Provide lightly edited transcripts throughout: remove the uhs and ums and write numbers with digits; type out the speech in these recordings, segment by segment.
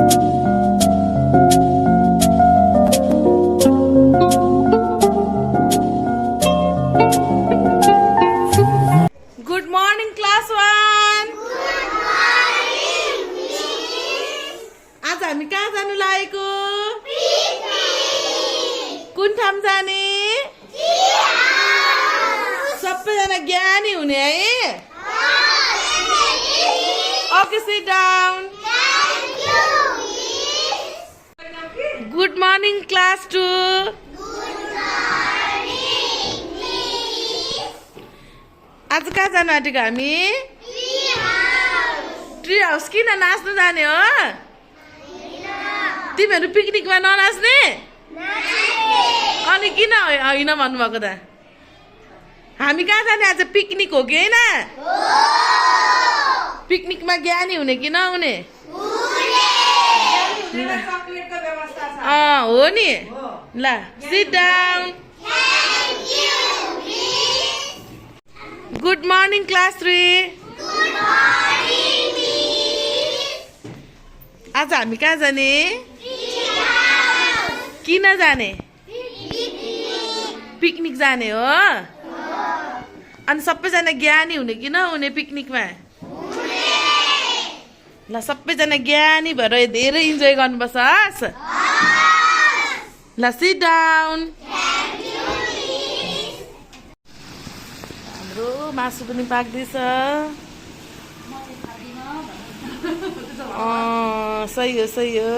Good morning, class 1. आज हामी कहाँ जानु लागेको? कुन ठाउँ जाने? सबैजना ज्ञानी हुने है? Okay, sit down. Good morning, class 2. आज कहाँ जानु आँटेको हामी? ट्री हाउस किन नाच्नु जाने हो? तिमीहरू पिकनिकमा ननाच्ने? अनि किन होइन भन्नुभएको त? हामी कहाँ जाने आज? पिकनिक हो कि होइन? पिकनिकमा ज्ञानी हुने कि नहुने? हो नि ल sit down good morning class 3 आज हामी कहाँ जाने किन जाने पिकनिक जाने हो अनि सबैजना ज्ञानी हुने कि नहुने पिकनिकमा ल सबैजना ज्ञानी भएर धेरै इन्जोय गर्नुपर्छ ल सिट डाउन हाम्रो मासु पनि पाक्दैछ सही हो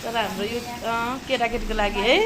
तर हाम्रो यो केटाकेटीको लागि है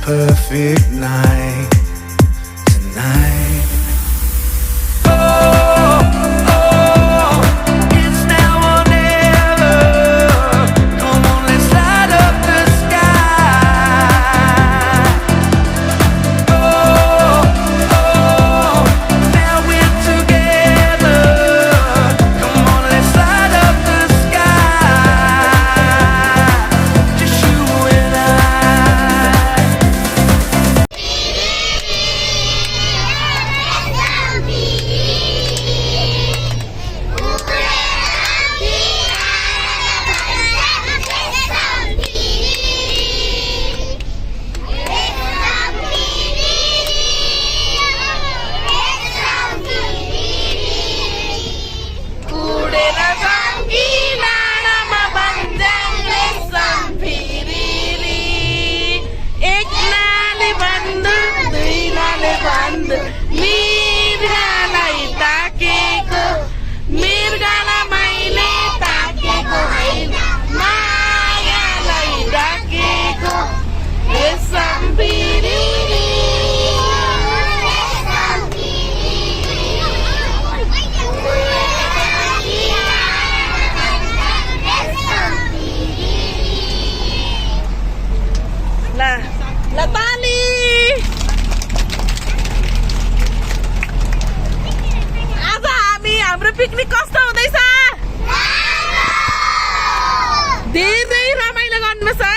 Perfect night tonight. It's now or never. Come on, let's light up the sky. Now we're together. Come on, let's light up the sky. Just you and I. Picnic कस्तो हुँदैछ धेरै रमाइलो गर्नुपर्छ है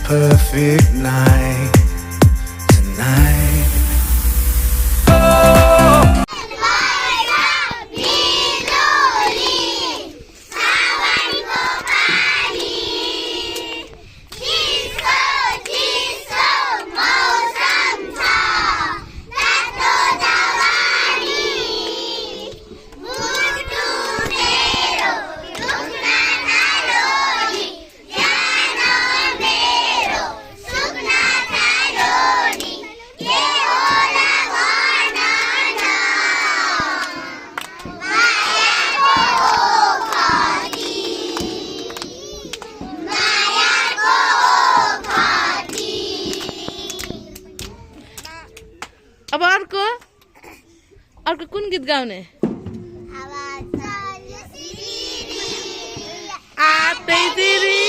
perfect night tonight. Oh. अब अर्को अर्को कुन गीत गाउने आतै तिरिरी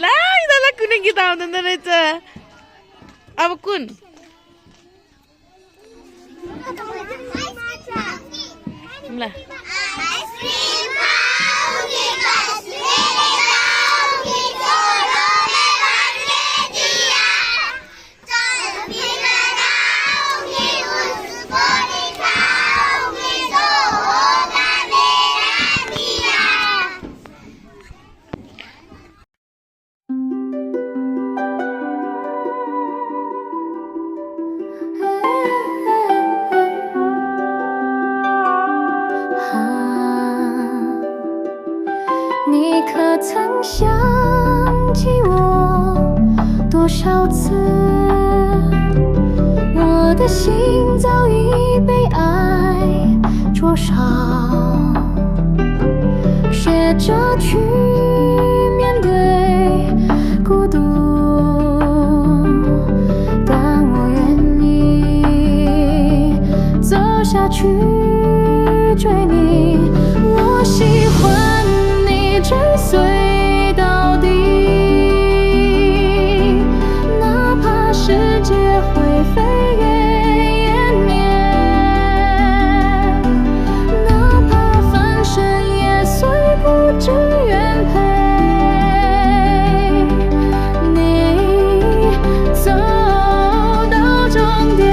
ला यिनीहरूलाई कुनै गीत आउँदैन रहेछ अब कुन ल你可曾想起我多少次？我的心早已被爱灼烧，学着去面对孤独，但我愿意走下去追你。我喜欢追随到底，哪怕世界灰飞烟灭，哪怕翻身也虽不知原配，你走到终点。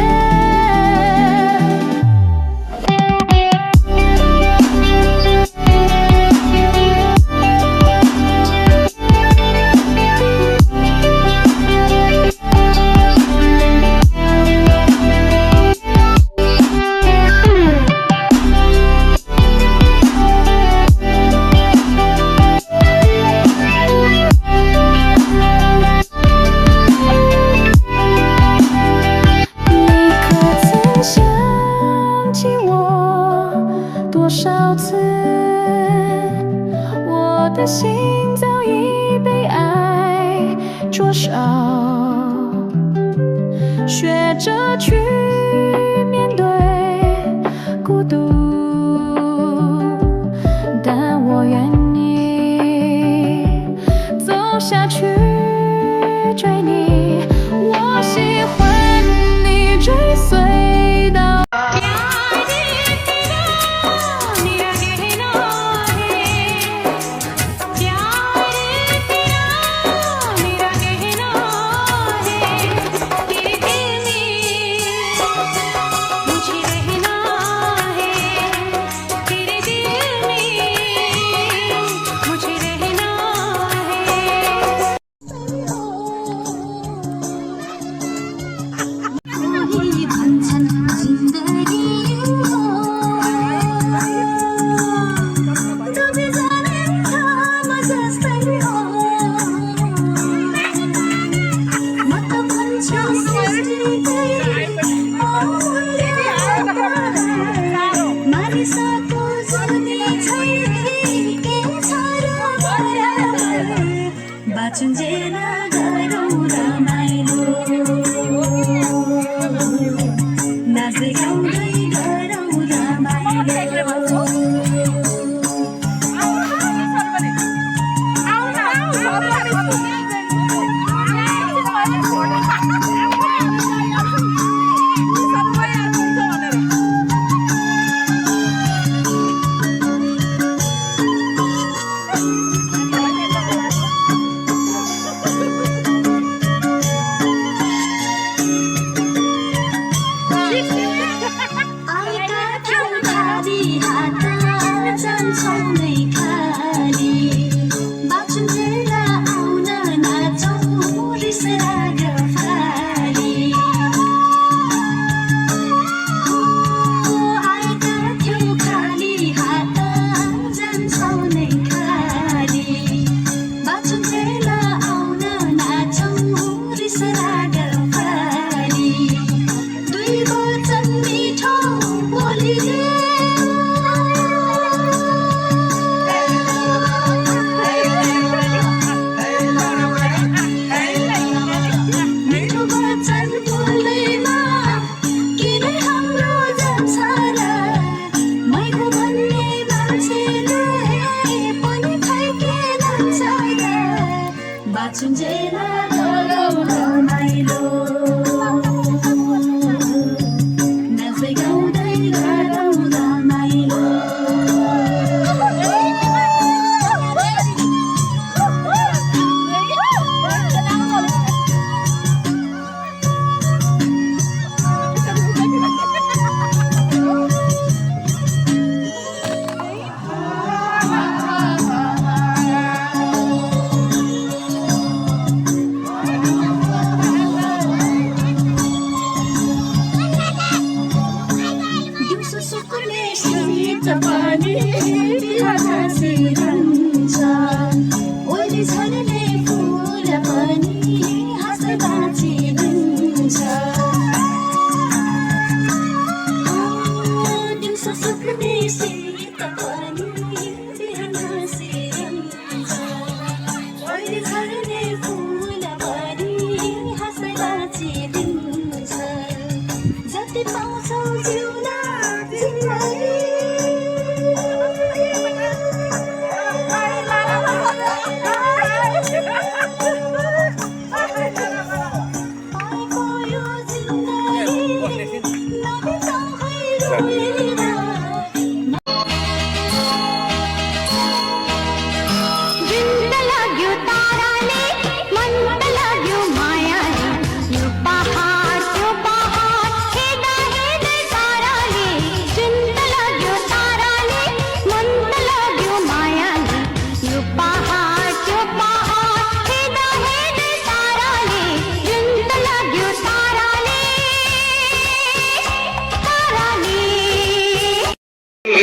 多少次，我的心早已被爱灼烧，学着去面对孤独，但我愿意走下去追你。我喜欢你追随到。सुक्ने शीत पानी हाँसिरहन्छ ओली झर्ने फुल पनि हाँस्दै बाँचिरहन्छ दिउँसो सुक्ने शीत पानी बिहान हाँसिरहन्छ ओली झर्ने फुल पनि हाँस्दै बाँचिरहन्छ जति पाउँछौ जिउन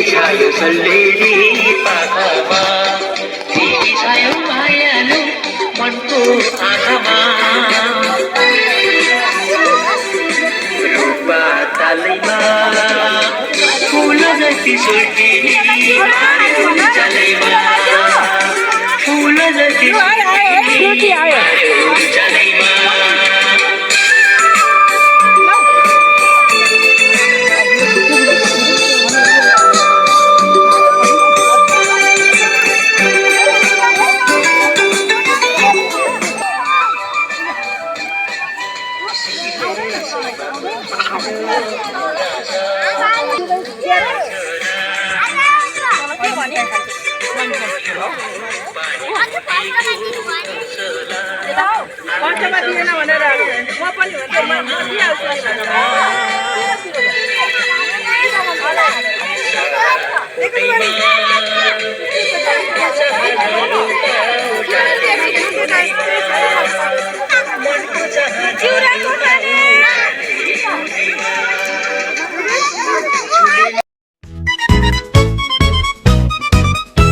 छायो सल्लेरी पाखामा तिमी छायो मायालु मनको आँखामा रूपा तालैमा फुल जति सुर्की चलैमा फुल जति चलैमा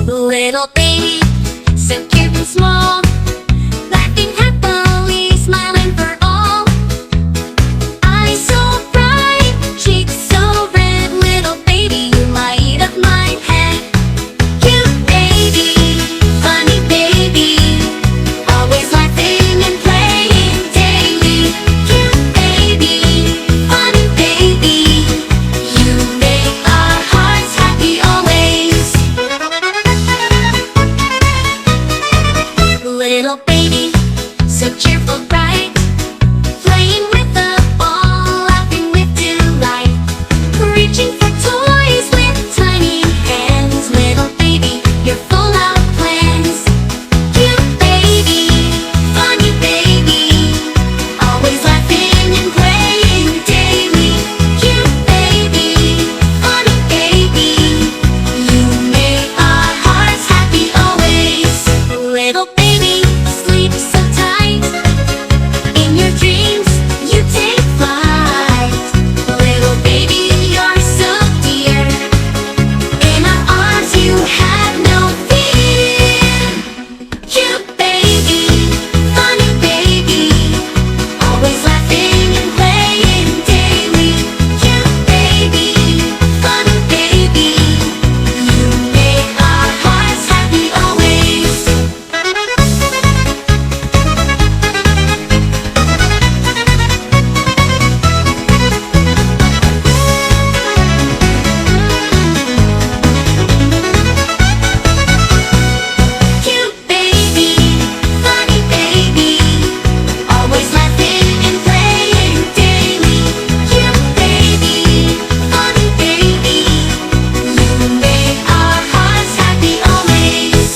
Little baby, so cute and small, laughing happily, smiling for all. Eyes so bright, cheeks so red, little baby, you light up my head. Cute baby, funny baby, always laughing and playing daily. Cute baby, funny baby, you make our hearts happy always. Little baby, so cheerful, bright, playing with the ball, laughing with delight, reaching for toys with tiny hands. Little baby, you're full of plans. Cute baby, funny baby, always laughing and playing daily. Cute baby, funny baby, you make our hearts happy always. Little baby, sleep so tight. In your dreams, you take flight. Little baby, you're so dear. In our arms, you have no fear. Cute baby, funny baby, always laughing and playing daily. Cute baby, funny baby, you make our hearts happy always. Cute baby, funny baby, always laughing and playing daily. Cute baby, funny baby, you make our hearts happy always.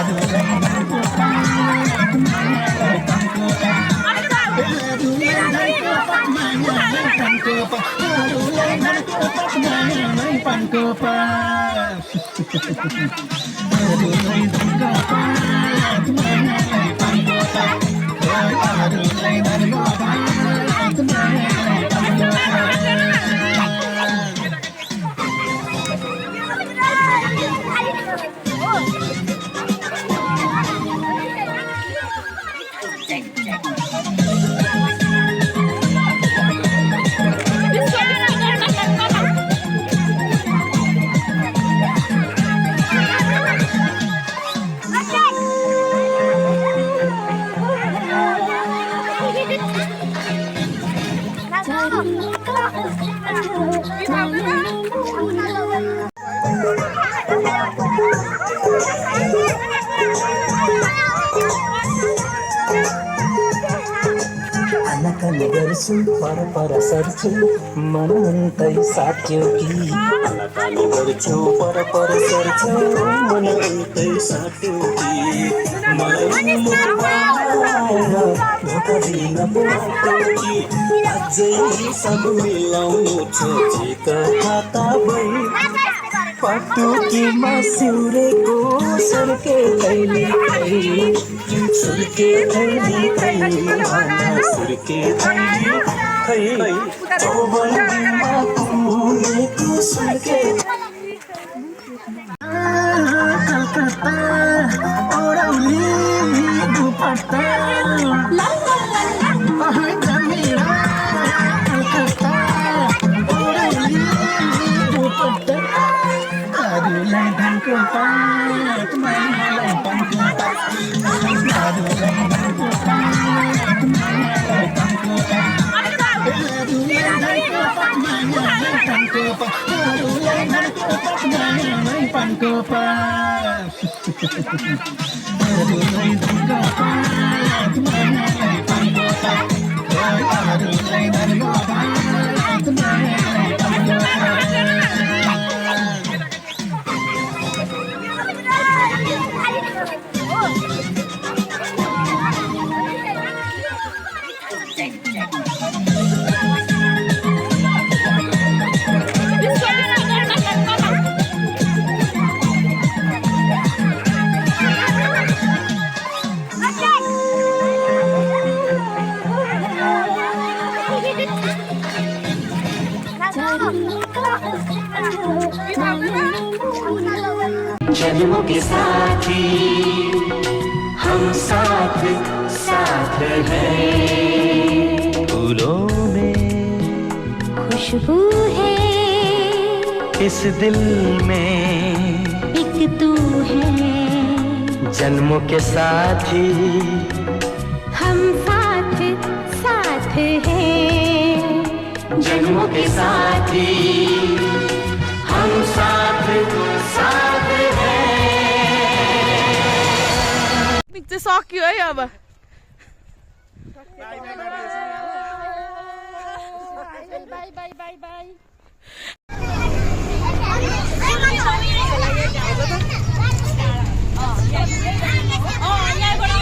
Aduh, धनको पात अरूलाई धनको पात मायालाई धनको पात अरूलाई धनको पात मायालाई धनको आनाकानी गर्छु पर सर्छु मनन्तै साट्यो कि आनाकानी गर्छु पर सर्छु मनन्तै साट्यो कि मलाई मुखमा धोका दिन पर्यो कि अझै सब मिलाउनु छ चित खाता भई पटुकीमा सिउरेको सुर्के थैली सुर्के थैली सुर्के थैली चौबन्दीमा फुलेको सुर्के कलकत्ता ओराउली दुपट्टा जमिरा कलकत्ता ओराउली दुपट्टा अरूलाई धनको पात मायालाई धनको पात अरूलाई धनको पात मायालाई धनको पात अरूलाई धनको पात मायालाई धनको पात अरूलाई धनको पात मायालाई धनको पात अरूलाई धनको पात मायालाई धनको पात अरूलाई धनको पात मायालाई धनको पात जन्मों के साथी हम साथ साथ हैं फूलों में खुशबू है इस दिल में एक तू है जन्मों के साथी हम साथ साथ हैं जन्मों के साथी हम साथ साथ हैं पिकनिक चाहिँ सक्यो है अब यहाँबाट